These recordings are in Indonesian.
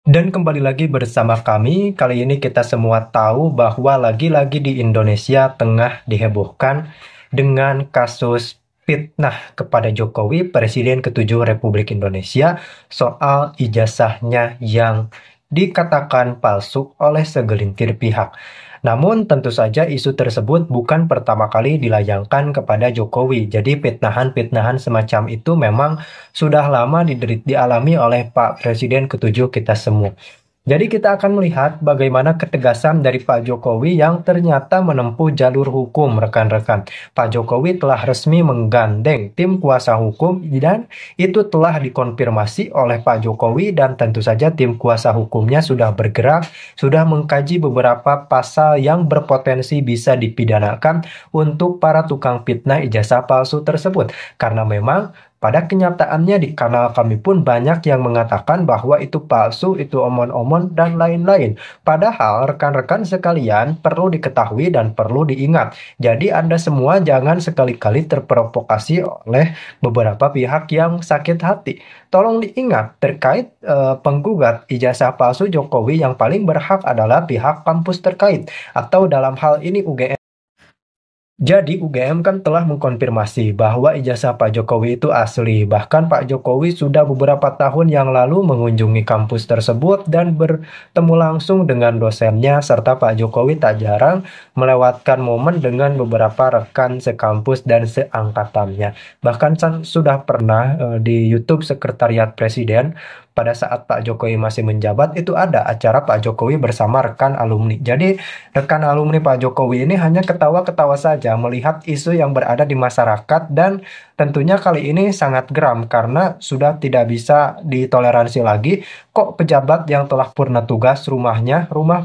Dan kembali lagi bersama kami. Kali ini kita semua tahu bahwa lagi-lagi di Indonesia tengah dihebohkan dengan kasus fitnah kepada Jokowi, Presiden ke-7 Republik Indonesia, soal ijazahnya yang dikatakan palsu oleh segelintir pihak. Namun tentu saja isu tersebut bukan pertama kali dilayangkan kepada Jokowi. Jadi fitnahan-fitnahan semacam itu memang sudah lama dialami oleh Pak Presiden ke-7 kita semua. Jadi kita akan melihat bagaimana ketegasan dari Pak Jokowi yang ternyata menempuh jalur hukum, rekan-rekan. Pak Jokowi telah resmi menggandeng tim kuasa hukum dan itu telah dikonfirmasi oleh Pak Jokowi, dan tentu saja tim kuasa hukumnya sudah bergerak, sudah mengkaji beberapa pasal yang berpotensi bisa dipidanakan untuk para tukang fitnah ijazah palsu tersebut. Karena memang pada kenyataannya di kanal kami pun banyak yang mengatakan bahwa itu palsu, itu omon-omon, dan lain-lain. Padahal rekan-rekan sekalian perlu diketahui dan perlu diingat. Jadi Anda semua jangan sekali-kali terprovokasi oleh beberapa pihak yang sakit hati. Tolong diingat terkait penggugat ijazah palsu Jokowi, yang paling berhak adalah pihak kampus terkait atau dalam hal ini UGM. Jadi UGM kan telah mengkonfirmasi bahwa ijazah Pak Jokowi itu asli. Bahkan Pak Jokowi sudah beberapa tahun yang lalu mengunjungi kampus tersebut dan bertemu langsung dengan dosennya, serta Pak Jokowi tak jarang melewatkan momen dengan beberapa rekan sekampus dan seangkatannya. Bahkan sudah pernah di YouTube Sekretariat Presiden pada saat Pak Jokowi masih menjabat itu ada acara Pak Jokowi bersama rekan alumni. Jadi rekan alumni Pak Jokowi ini hanya ketawa-ketawa saja melihat isu yang berada di masyarakat, dan tentunya kali ini sangat geram karena sudah tidak bisa ditoleransi lagi. Kok pejabat yang telah purna tugas rumah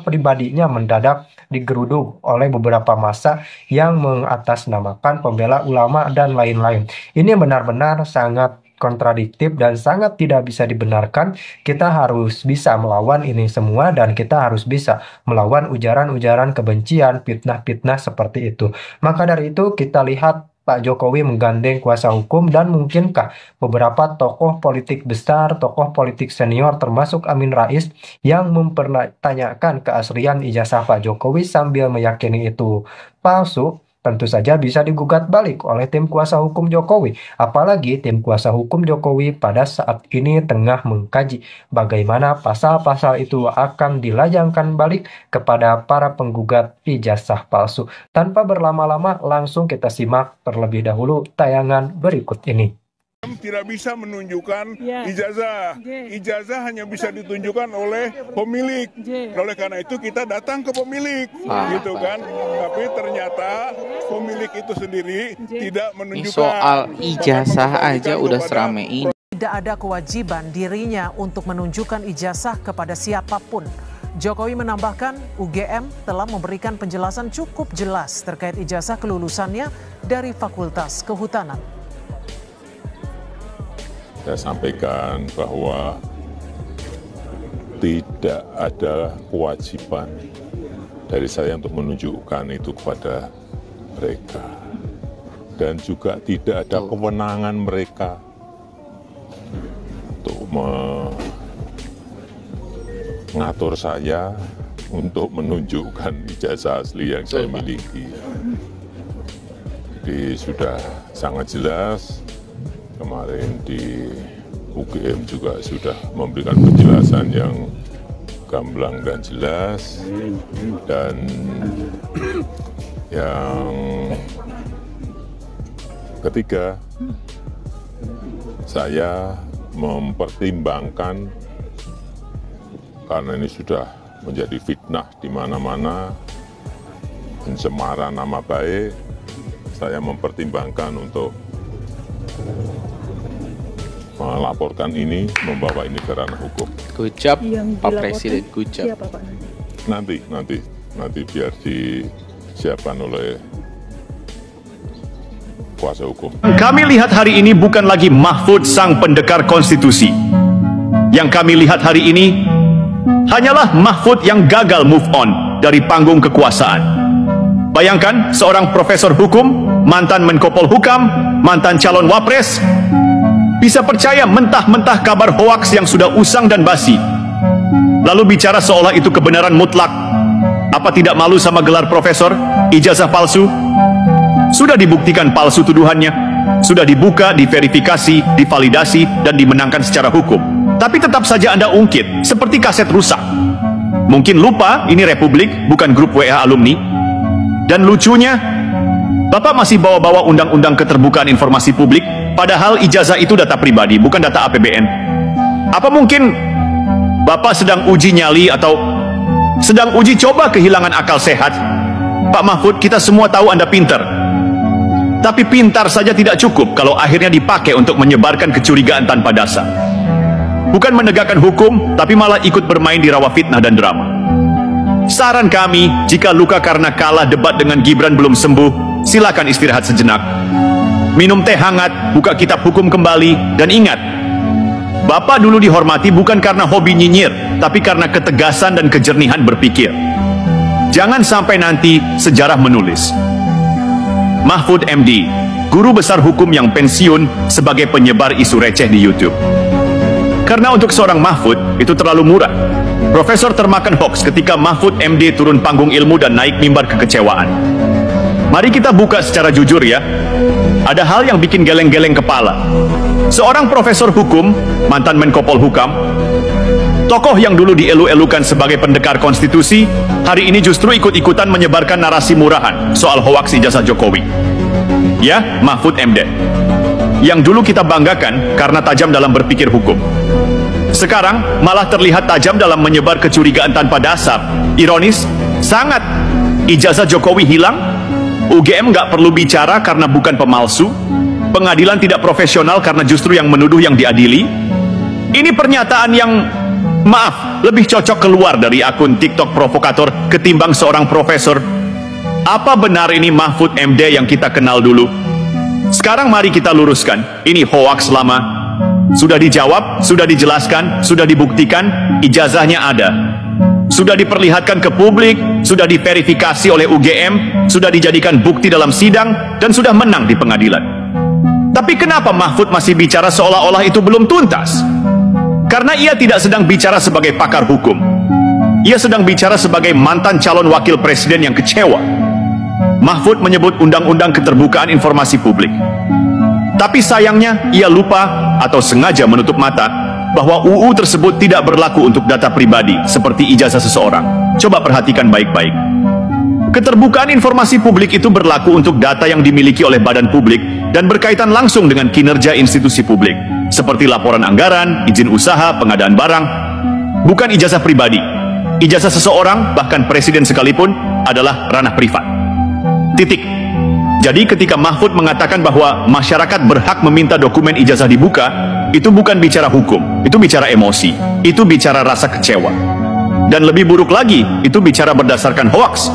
pribadinya mendadak digeruduk oleh beberapa massa yang mengatasnamakan pembela ulama dan lain-lain. Ini benar-benar sangat kontradiktif dan sangat tidak bisa dibenarkan. Kita harus bisa melawan ini semua, dan kita harus bisa melawan ujaran-ujaran kebencian, fitnah-fitnah seperti itu. Maka dari itu kita lihat Pak Jokowi menggandeng kuasa hukum, dan mungkinkah beberapa tokoh politik besar, tokoh politik senior termasuk Amin Rais yang mempertanyakan keaslian ijazah Pak Jokowi sambil meyakini itu palsu, tentu saja bisa digugat balik oleh tim kuasa hukum Jokowi. Apalagi tim kuasa hukum Jokowi pada saat ini tengah mengkaji bagaimana pasal-pasal itu akan dilayangkan balik kepada para penggugat ijazah palsu. Tanpa berlama-lama, langsung kita simak terlebih dahulu tayangan berikut ini. Tidak bisa menunjukkan ijazah. Ijazah hanya bisa ditunjukkan oleh pemilik. Oleh karena itu kita datang ke pemilik, gitu kan. Tapi ternyata pemilik itu sendiri tidak menunjukkan. Soal ijazah aja udah serame ini. Tidak ada kewajiban dirinya untuk menunjukkan ijazah kepada siapapun. Jokowi menambahkan UGM telah memberikan penjelasan cukup jelas terkait ijazah kelulusannya dari Fakultas Kehutanan. Saya sampaikan bahwa tidak ada kewajiban dari saya untuk menunjukkan itu kepada mereka. Dan juga tidak ada kewenangan mereka untuk mengatur saya untuk menunjukkan ijazah asli yang saya miliki. Jadi sudah sangat jelas. Kemarin di UGM juga sudah memberikan penjelasan yang gamblang dan jelas. Dan yang ketiga, saya mempertimbangkan, karena ini sudah menjadi fitnah di mana-mana, pencemaran nama baik, saya mempertimbangkan untuk melaporkan ini, membawa ini ke ranah hukum. Good job, Pak Presiden, good job. Siapa, Pak? Nanti biar disiapkan oleh kuasa hukum. Kami lihat hari ini bukan lagi Mahfud sang pendekar konstitusi. Yang kami lihat hari ini hanyalah Mahfud yang gagal move on dari panggung kekuasaan. Bayangkan seorang profesor hukum, mantan Menko Polhukam, mantan calon wapres, bisa percaya mentah-mentah kabar hoaks yang sudah usang dan basi. lalu bicara seolah itu kebenaran mutlak. Apa tidak malu sama gelar profesor, ijazah palsu? Sudah dibuktikan palsu tuduhannya, sudah dibuka, diverifikasi, divalidasi, dan dimenangkan secara hukum. Tapi tetap saja Anda ungkit, seperti kaset rusak. Mungkin lupa, ini Republik, bukan grup WA alumni. Dan lucunya, Bapak masih bawa-bawa undang-undang keterbukaan informasi publik, padahal ijazah itu data pribadi, bukan data APBN. Apa mungkin Bapak sedang uji nyali atau sedang uji coba kehilangan akal sehat? Pak Mahfud, kita semua tahu Anda pintar. Tapi pintar saja tidak cukup kalau akhirnya dipakai untuk menyebarkan kecurigaan tanpa dasar. Bukan menegakkan hukum, tapi malah ikut bermain di rawa fitnah dan drama. Saran kami, jika luka karena kalah debat dengan Gibran belum sembuh, silakan istirahat sejenak. Minum teh hangat, buka kitab hukum kembali, dan ingat, Bapak dulu dihormati bukan karena hobi nyinyir, tapi karena ketegasan dan kejernihan berpikir. Jangan sampai nanti sejarah menulis, Mahfud MD, guru besar hukum yang pensiun sebagai penyebar isu receh di YouTube. Karena untuk seorang Mahfud, itu terlalu murah. Profesor termakan hoax ketika Mahfud MD turun panggung ilmu dan naik mimbar kekecewaan. Mari kita buka secara jujur ya. Ada hal yang bikin geleng-geleng kepala. Seorang profesor hukum, mantan Menko Polhukam, tokoh yang dulu dielu-elukan sebagai pendekar konstitusi, hari ini justru ikut-ikutan menyebarkan narasi murahan soal hoaks ijazah Jokowi. Ya, Mahfud MD. Yang dulu kita banggakan karena tajam dalam berpikir hukum. Sekarang malah terlihat tajam dalam menyebar kecurigaan tanpa dasar. Ironis, sangat. Ijazah Jokowi hilang, UGM nggak perlu bicara karena bukan pemalsu, pengadilan tidak profesional karena justru yang menuduh yang diadili. Ini pernyataan yang, maaf, lebih cocok keluar dari akun TikTok provokator ketimbang seorang profesor. Apa benar ini Mahfud MD yang kita kenal dulu? Sekarang mari kita luruskan, ini hoaks lama. Sudah dijawab, sudah dijelaskan, sudah dibuktikan, ijazahnya ada. Sudah diperlihatkan ke publik, sudah diverifikasi oleh UGM, sudah dijadikan bukti dalam sidang, dan sudah menang di pengadilan. Tapi kenapa Mahfud masih bicara seolah-olah itu belum tuntas? Karena ia tidak sedang bicara sebagai pakar hukum. Ia sedang bicara sebagai mantan calon wakil presiden yang kecewa. Mahfud menyebut undang-undang keterbukaan informasi publik. Tapi sayangnya, ia lupa atau sengaja menutup mata bahwa UU tersebut tidak berlaku untuk data pribadi seperti ijazah seseorang. Coba perhatikan baik-baik. Keterbukaan informasi publik itu berlaku untuk data yang dimiliki oleh badan publik dan berkaitan langsung dengan kinerja institusi publik, seperti laporan anggaran, izin usaha, pengadaan barang. Bukan ijazah pribadi. Ijazah seseorang, bahkan presiden sekalipun, adalah ranah privat. Titik. Jadi ketika Mahfud mengatakan bahwa masyarakat berhak meminta dokumen ijazah dibuka, itu bukan bicara hukum, itu bicara emosi, itu bicara rasa kecewa. Dan lebih buruk lagi, itu bicara berdasarkan hoaks.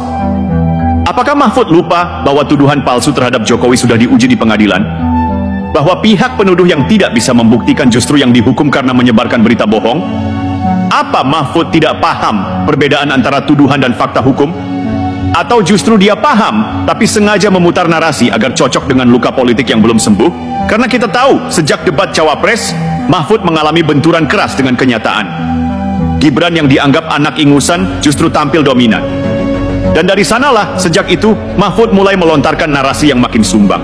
Apakah Mahfud lupa bahwa tuduhan palsu terhadap Jokowi sudah diuji di pengadilan? Bahwa pihak penuduh yang tidak bisa membuktikan justru yang dihukum karena menyebarkan berita bohong? Apa Mahfud tidak paham perbedaan antara tuduhan dan fakta hukum? Atau justru dia paham, tapi sengaja memutar narasi agar cocok dengan luka politik yang belum sembuh? Karena kita tahu, sejak debat Cawapres, Mahfud mengalami benturan keras dengan kenyataan. Gibran yang dianggap anak ingusan justru tampil dominan. Dan dari sanalah, sejak itu, Mahfud mulai melontarkan narasi yang makin sumbang.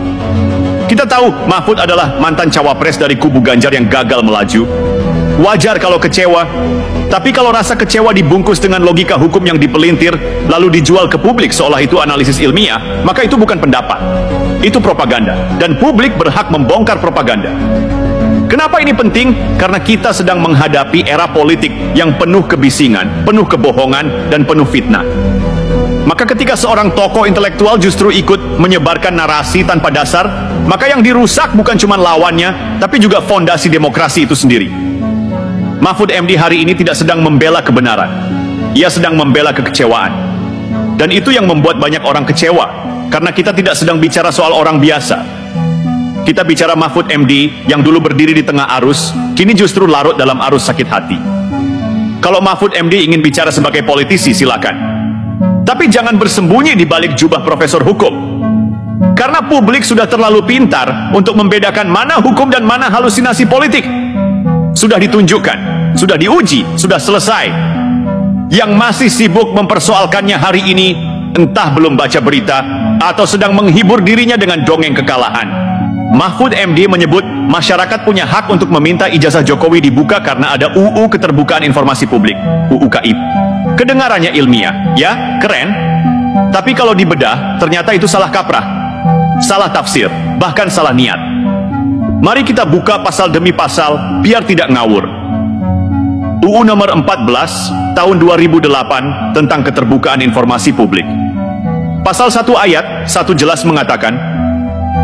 Kita tahu, Mahfud adalah mantan Cawapres dari kubu Ganjar yang gagal melaju. Wajar kalau kecewa, tapi kalau rasa kecewa dibungkus dengan logika hukum yang dipelintir, lalu dijual ke publik seolah itu analisis ilmiah, maka itu bukan pendapat. Itu propaganda, dan publik berhak membongkar propaganda. Kenapa ini penting? Karena kita sedang menghadapi era politik yang penuh kebisingan, penuh kebohongan, dan penuh fitnah. Maka ketika seorang tokoh intelektual justru ikut menyebarkan narasi tanpa dasar, maka yang dirusak bukan cuma lawannya, tapi juga fondasi demokrasi itu sendiri. Mahfud MD hari ini tidak sedang membela kebenaran. Ia sedang membela kekecewaan. Dan itu yang membuat banyak orang kecewa, karena kita tidak sedang bicara soal orang biasa. Kita bicara Mahfud MD yang dulu berdiri di tengah arus, kini justru larut dalam arus sakit hati. Kalau Mahfud MD ingin bicara sebagai politisi, silakan. Tapi jangan bersembunyi di balik jubah profesor hukum. Karena publik sudah terlalu pintar untuk membedakan mana hukum dan mana halusinasi politik. Sudah ditunjukkan, sudah diuji, sudah selesai. Yang masih sibuk mempersoalkannya hari ini entah belum baca berita atau sedang menghibur dirinya dengan dongeng kekalahan. Mahfud MD menyebut masyarakat punya hak untuk meminta ijazah Jokowi dibuka karena ada UU Keterbukaan Informasi Publik, UU KIP. Kedengarannya ilmiah, ya, keren. Tapi kalau dibedah, ternyata itu salah kaprah, salah tafsir, bahkan salah niat. Mari kita buka pasal demi pasal biar tidak ngawur. UU nomor 14 tahun 2008 tentang Keterbukaan Informasi Publik. Pasal 1 ayat 1 jelas mengatakan,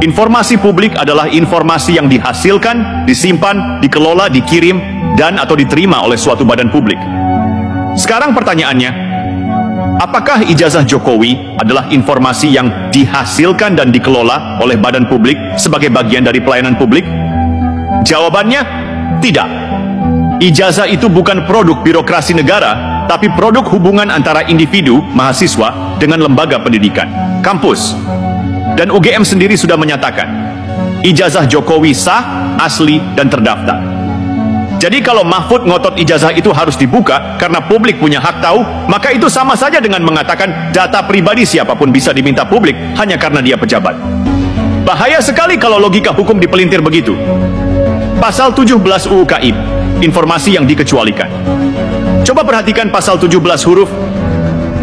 informasi publik adalah informasi yang dihasilkan, disimpan, dikelola, dikirim, dan atau diterima oleh suatu badan publik. Sekarang pertanyaannya, apakah ijazah Jokowi adalah informasi yang dihasilkan dan dikelola oleh badan publik sebagai bagian dari pelayanan publik? Jawabannya, tidak. Ijazah itu bukan produk birokrasi negara, tapi produk hubungan antara individu, mahasiswa, dengan lembaga pendidikan, kampus. Dan UGM sendiri sudah menyatakan, ijazah Jokowi sah, asli, dan terdaftar. Jadi kalau Mahfud ngotot ijazah itu harus dibuka karena publik punya hak tahu, maka itu sama saja dengan mengatakan data pribadi siapapun bisa diminta publik hanya karena dia pejabat. Bahaya sekali kalau logika hukum dipelintir begitu. Pasal 17 UU KIP, informasi yang dikecualikan. Coba perhatikan pasal 17 huruf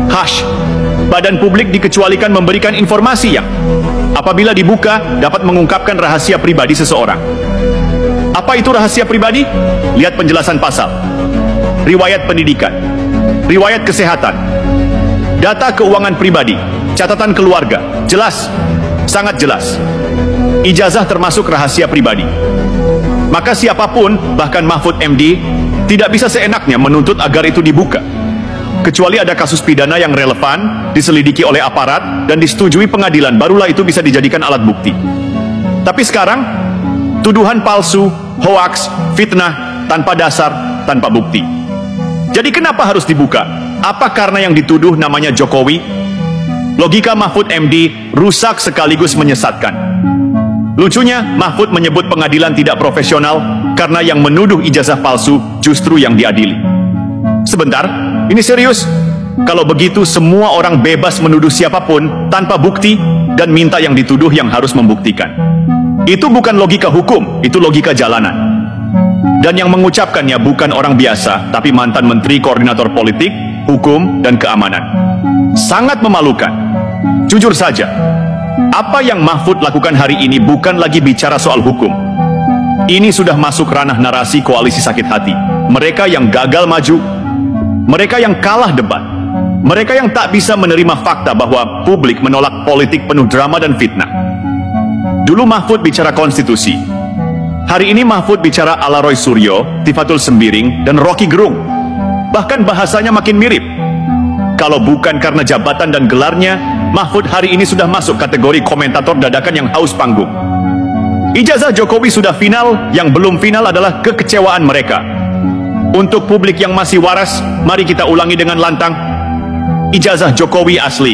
H. Badan publik dikecualikan memberikan informasi yang apabila dibuka dapat mengungkapkan rahasia pribadi seseorang. Apa itu rahasia pribadi? Lihat penjelasan pasal. Riwayat pendidikan, riwayat kesehatan, data keuangan pribadi, catatan keluarga. Jelas, sangat jelas. Ijazah termasuk rahasia pribadi. Maka siapapun, bahkan Mahfud MD, tidak bisa seenaknya menuntut agar itu dibuka. Kecuali ada kasus pidana yang relevan, diselidiki oleh aparat, dan disetujui pengadilan, barulah itu bisa dijadikan alat bukti. Tapi sekarang, tuduhan palsu, hoaks, fitnah, tanpa dasar, tanpa bukti. Jadi kenapa harus dibuka? Apa karena yang dituduh namanya Jokowi? Logika Mahfud MD rusak sekaligus menyesatkan. Lucunya, Mahfud menyebut pengadilan tidak profesional karena yang menuduh ijazah palsu justru yang diadili. Sebentar, ini serius? Kalau begitu, semua orang bebas menuduh siapapun tanpa bukti dan minta yang dituduh yang harus membuktikan. Itu bukan logika hukum, itu logika jalanan. Dan yang mengucapkannya bukan orang biasa, tapi mantan Menteri Koordinator Politik, Hukum, dan Keamanan. Sangat memalukan. Jujur saja, apa yang Mahfud lakukan hari ini bukan lagi bicara soal hukum. Ini sudah masuk ranah narasi koalisi sakit hati. Mereka yang gagal maju, mereka yang kalah debat, mereka yang tak bisa menerima fakta bahwa publik menolak politik penuh drama dan fitnah. Dulu Mahfud bicara konstitusi. Hari ini Mahfud bicara ala Roy Suryo, Tifatul Sembiring, dan Rocky Gerung. Bahkan bahasanya makin mirip. Kalau bukan karena jabatan dan gelarnya, Mahfud hari ini sudah masuk kategori komentator dadakan yang haus panggung. Ijazah Jokowi sudah final, yang belum final adalah kekecewaan mereka. Untuk publik yang masih waras, mari kita ulangi dengan lantang. Ijazah Jokowi asli.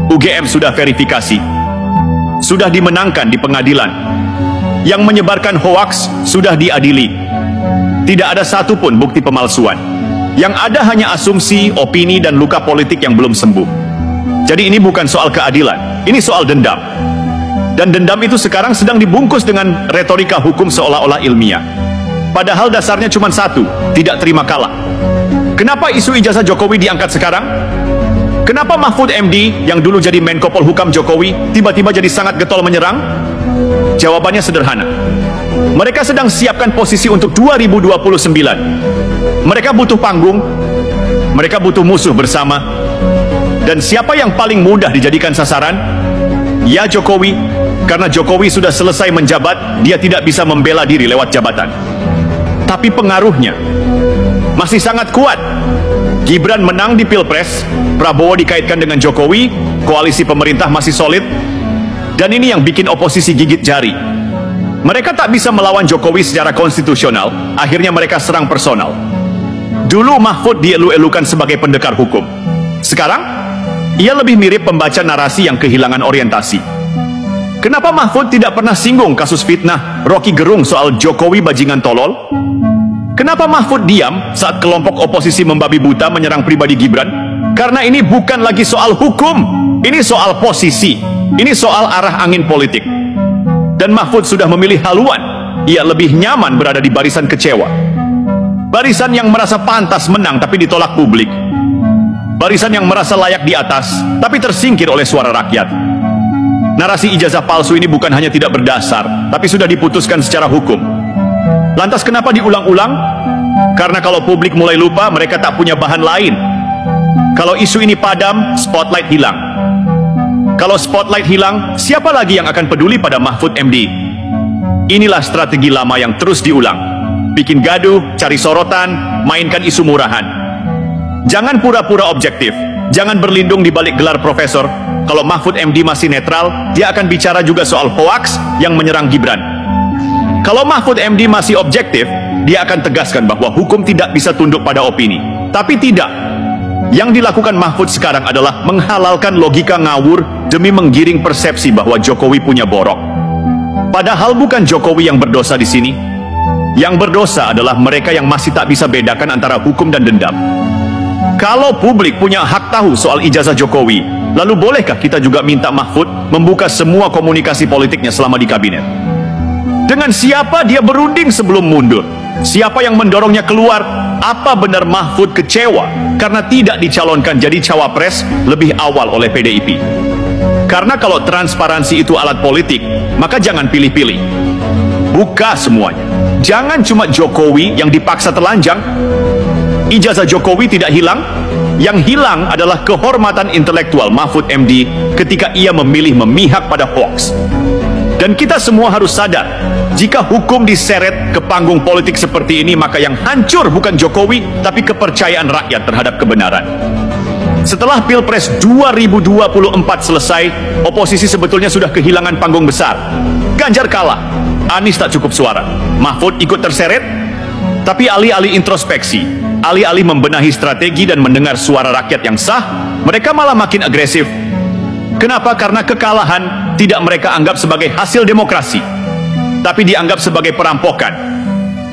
UGM sudah verifikasi. Sudah dimenangkan di pengadilan. Yang menyebarkan hoaks sudah diadili. Tidak ada satupun bukti pemalsuan. Yang ada hanya asumsi, opini, dan luka politik yang belum sembuh. Jadi ini bukan soal keadilan, ini soal dendam. Dan dendam itu sekarang sedang dibungkus dengan retorika hukum seolah-olah ilmiah. Padahal dasarnya cuma satu, tidak terima kalah. Kenapa isu ijazah Jokowi diangkat sekarang? Kenapa Mahfud MD yang dulu jadi Menko Polhukam Jokowi tiba-tiba jadi sangat getol menyerang? Jawabannya sederhana. Mereka sedang siapkan posisi untuk 2029. Mereka butuh panggung, mereka butuh musuh bersama. Dan siapa yang paling mudah dijadikan sasaran? Ya Jokowi, karena Jokowi sudah selesai menjabat, dia tidak bisa membela diri lewat jabatan. Tapi pengaruhnya masih sangat kuat. Gibran menang di Pilpres, Prabowo dikaitkan dengan Jokowi, koalisi pemerintah masih solid, dan ini yang bikin oposisi gigit jari. Mereka tak bisa melawan Jokowi secara konstitusional, akhirnya mereka serang personal. Dulu Mahfud dielu-elukan sebagai pendekar hukum. Sekarang, ia lebih mirip pembaca narasi yang kehilangan orientasi. Kenapa Mahfud tidak pernah singgung kasus fitnah Rocky Gerung soal Jokowi bajingan tolol? Kenapa Mahfud diam saat kelompok oposisi membabi buta menyerang pribadi Gibran? Karena ini bukan lagi soal hukum, ini soal posisi, ini soal arah angin politik. Dan Mahfud sudah memilih haluan, ia lebih nyaman berada di barisan kecewa. Barisan yang merasa pantas menang tapi ditolak publik. Barisan yang merasa layak di atas tapi tersingkir oleh suara rakyat. Narasi ijazah palsu ini bukan hanya tidak berdasar, tapi sudah diputuskan secara hukum. Lantas kenapa diulang-ulang? Karena kalau publik mulai lupa, mereka tak punya bahan lain. Kalau isu ini padam, spotlight hilang. Kalau spotlight hilang, siapa lagi yang akan peduli pada Mahfud MD? Inilah strategi lama yang terus diulang. Bikin gaduh, cari sorotan, mainkan isu murahan. Jangan pura-pura objektif. Jangan berlindung di balik gelar profesor. Kalau Mahfud MD masih netral, dia akan bicara juga soal hoaks yang menyerang Gibran. Kalau Mahfud MD masih objektif, dia akan tegaskan bahwa hukum tidak bisa tunduk pada opini. Tapi tidak. Yang dilakukan Mahfud sekarang adalah menghalalkan logika ngawur demi menggiring persepsi bahwa Jokowi punya borok. Padahal bukan Jokowi yang berdosa di sini. Yang berdosa adalah mereka yang masih tak bisa bedakan antara hukum dan dendam. Kalau publik punya hak tahu soal ijazah Jokowi, lalu bolehkah kita juga minta Mahfud membuka semua komunikasi politiknya selama di kabinet? Dengan siapa dia berunding sebelum mundur? Siapa yang mendorongnya keluar? Apa benar Mahfud kecewa karena tidak dicalonkan jadi cawapres lebih awal oleh PDIP? Karena kalau transparansi itu alat politik, maka jangan pilih-pilih. Buka semuanya. Jangan cuma Jokowi yang dipaksa telanjang. Ijazah Jokowi tidak hilang. Yang hilang adalah kehormatan intelektual Mahfud MD ketika ia memilih memihak pada hoax. Dan kita semua harus sadar, jika hukum diseret ke panggung politik seperti ini, maka yang hancur bukan Jokowi, tapi kepercayaan rakyat terhadap kebenaran. Setelah Pilpres 2024 selesai, oposisi sebetulnya sudah kehilangan panggung besar. Ganjar kalah, Anies tak cukup suara, Mahfud ikut terseret, tapi alih-alih introspeksi, alih-alih membenahi strategi dan mendengar suara rakyat yang sah, mereka malah makin agresif. Kenapa? Karena kekalahan tidak mereka anggap sebagai hasil demokrasi, tapi dianggap sebagai perampokan,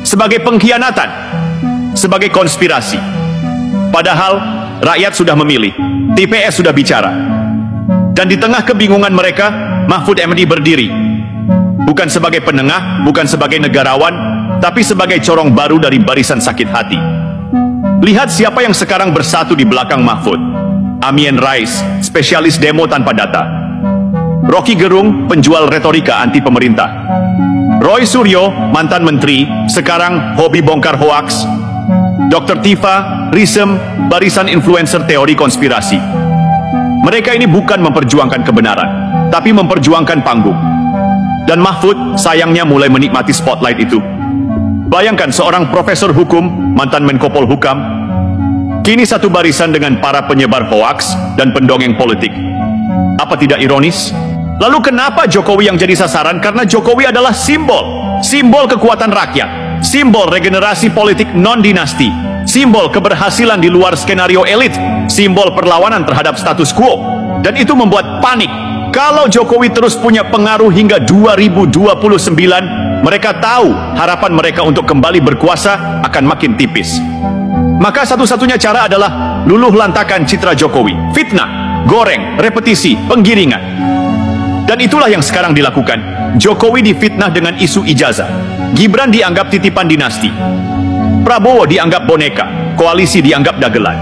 sebagai pengkhianatan, sebagai konspirasi. Padahal rakyat sudah memilih, TPS sudah bicara. Dan di tengah kebingungan mereka, Mahfud MD berdiri. Bukan sebagai penengah, bukan sebagai negarawan, tapi sebagai corong baru dari barisan sakit hati. Lihat siapa yang sekarang bersatu di belakang Mahfud. Amin Rais, spesialis demo tanpa data. Rocky Gerung, penjual retorika anti pemerintah. Roy Suryo, mantan menteri, sekarang hobi bongkar hoaks. Dr. Tifa, Risem, barisan influencer teori konspirasi. Mereka ini bukan memperjuangkan kebenaran, tapi memperjuangkan panggung. Dan Mahfud sayangnya mulai menikmati spotlight itu. Bayangkan seorang profesor hukum, mantan Menko Polhukam, kini satu barisan dengan para penyebar hoaks dan pendongeng politik. Apa tidak ironis? Lalu kenapa Jokowi yang jadi sasaran? Karena Jokowi adalah simbol kekuatan rakyat, simbol regenerasi politik non-dinasti, simbol keberhasilan di luar skenario elit, simbol perlawanan terhadap status quo. Dan itu membuat panik. Kalau Jokowi terus punya pengaruh hingga 2029, mereka tahu harapan mereka untuk kembali berkuasa akan makin tipis. Maka satu-satunya cara adalah luluh lantakan citra Jokowi. Fitnah, goreng, repetisi, penggiringan. Dan itulah yang sekarang dilakukan. Jokowi difitnah dengan isu ijazah. Gibran dianggap titipan dinasti. Prabowo dianggap boneka. Koalisi dianggap dagelan.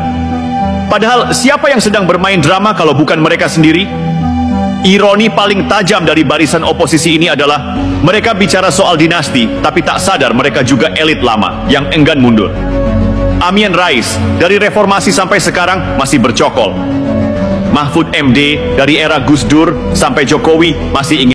Padahal siapa yang sedang bermain drama kalau bukan mereka sendiri? Ironi paling tajam dari barisan oposisi ini adalah mereka bicara soal dinasti, tapi tak sadar mereka juga elit lama yang enggan mundur. Amin Rais, dari reformasi sampai sekarang masih bercokol. Mahfud MD, dari era Gus Dur sampai Jokowi masih ingin